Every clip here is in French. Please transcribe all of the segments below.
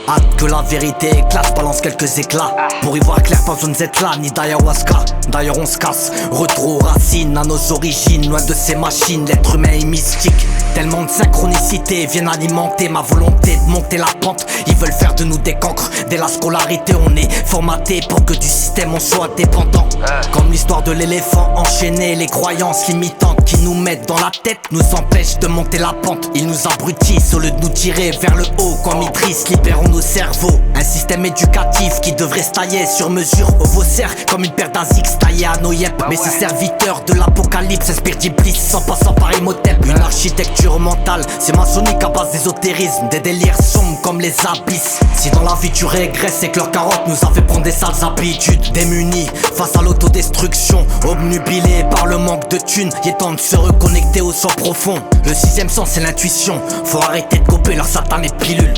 Hâte que la vérité éclate, balance quelques éclats. Pour y voir clair, pas besoin d'être là, ni d'ayahuasca. D'ailleurs on se casse, retour aux racines, à nos origines. Loin de ces machines, l'être humain est mystique. Tellement de synchronicité viennent alimenter ma volonté de monter la pente. Ils veulent faire de nous des cancres. Dès la scolarité on est formaté pour que du système on soit dépendant. Comme l'histoire de l'éléphant enchaîné. Les croyances limitantes qui nous mettent dans la tête nous empêchent de monter la pente. Ils nous abrutissent au lieu de nous tirer vers le haut. Comme Idriss, libérons nos cerveaux. Un système éducatif qui devrait se tailler sur mesure au faussaire, comme une paire d'Asics taillée à nos yep. Mais ces serviteurs de l'apocalypse inspirent d'Iblis sans passant par Imhotep. Une architecture mentale, c'est maçonnique à base d'ésotérisme. Des délires sombres comme les abysses. Si dans la vie tu régresses, c'est que leur carotte nous a fait prendre des sales habitudes. Démunis face à l'autodestruction, obnubilés par le manque de thunes. Il est temps de se reconnecter au sang profond. Le sixième sens c'est l'intuition. Faut arrêter de coper leur satanée pilule.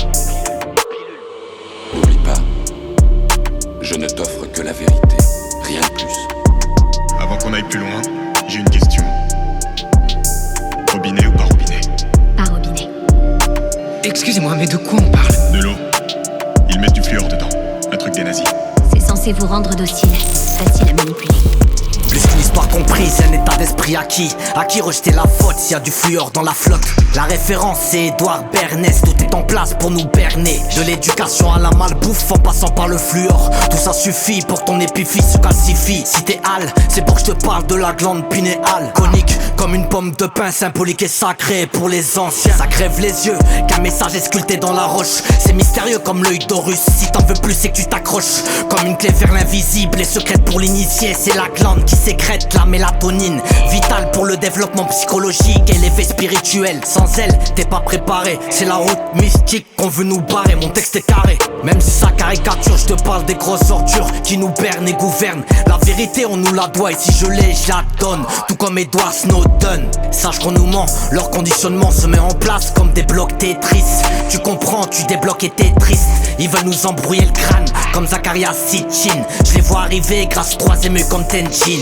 N'oublie pas, je ne t'offre que la vérité, rien de plus. Avant qu'on aille plus loin, j'ai une question. Robinet ou pas robinet? Pas robinet. Excusez-moi, mais de quoi on parle? De l'eau. Ils mettent du fluor dedans. Un truc des nazis. C'est censé vous rendre docile, facile à manipuler. Plus qu'une histoire comprise, un état d'esprit acquis. À qui rejeter la faute s'il y a du fluor dans la flotte? La référence c'est Edouard Bernès. Tout est en place pour nous berner. De l'éducation à la malbouffe en passant par le fluor. Tout ça suffit pour que ton épiphyse se calcifie. Si t'es hal, c'est pour que je te parle de la glande pinéale. Conique comme une pomme de pin, symbolique et sacré pour les anciens. Ça crève les yeux qu'un message est sculpté dans la roche. C'est mystérieux comme l'œil d'Horus. Si t'en veux plus c'est que tu t'accroches. Comme une clé vers l'invisible et secrète pour l'initié. C'est la glande qui sécrète la mélatonine, vitale pour le développement psychologique et l'effet spirituel. Sans elle, t'es pas préparé. C'est la route mystique qu'on veut nous barrer. Mon texte est carré, même si ça caricature. Je te parle des grosses ordures qui nous bernent et gouvernent. La vérité on nous la doit et si je l'ai, je la donne. Tout comme Edward Snowden. Sache qu'on nous ment, leur conditionnement se met en place comme des blocs Tetris. Tu comprends, tu débloques et t'es triste. Ils veulent nous embrouiller le crâne comme Zacharias Sitchin. Je les vois arriver grâce au troisième œil comme Tenchin.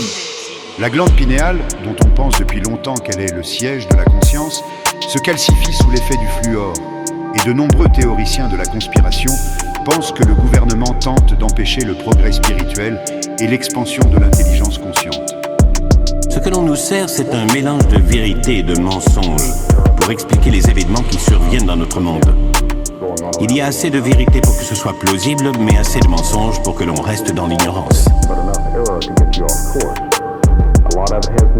La glande pinéale, dont on pense depuis longtemps qu'elle est le siège de la conscience, se calcifie sous l'effet du fluor. Et de nombreux théoriciens de la conspiration pensent que le gouvernement tente d'empêcher le progrès spirituel et l'expansion de l'intelligence consciente. Ce que l'on nous sert, c'est un mélange de vérité et de mensonge pour expliquer les événements qui surviennent dans notre monde. Il y a assez de vérité pour que ce soit plausible, mais assez de mensonges pour que l'on reste dans l'ignorance.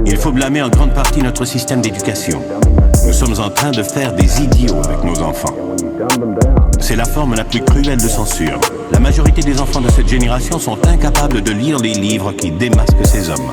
Il faut blâmer en grande partie notre système d'éducation. Nous sommes en train de faire des idiots avec nos enfants. C'est la forme la plus cruelle de censure. La majorité des enfants de cette génération sont incapables de lire les livres qui démasquent ces hommes.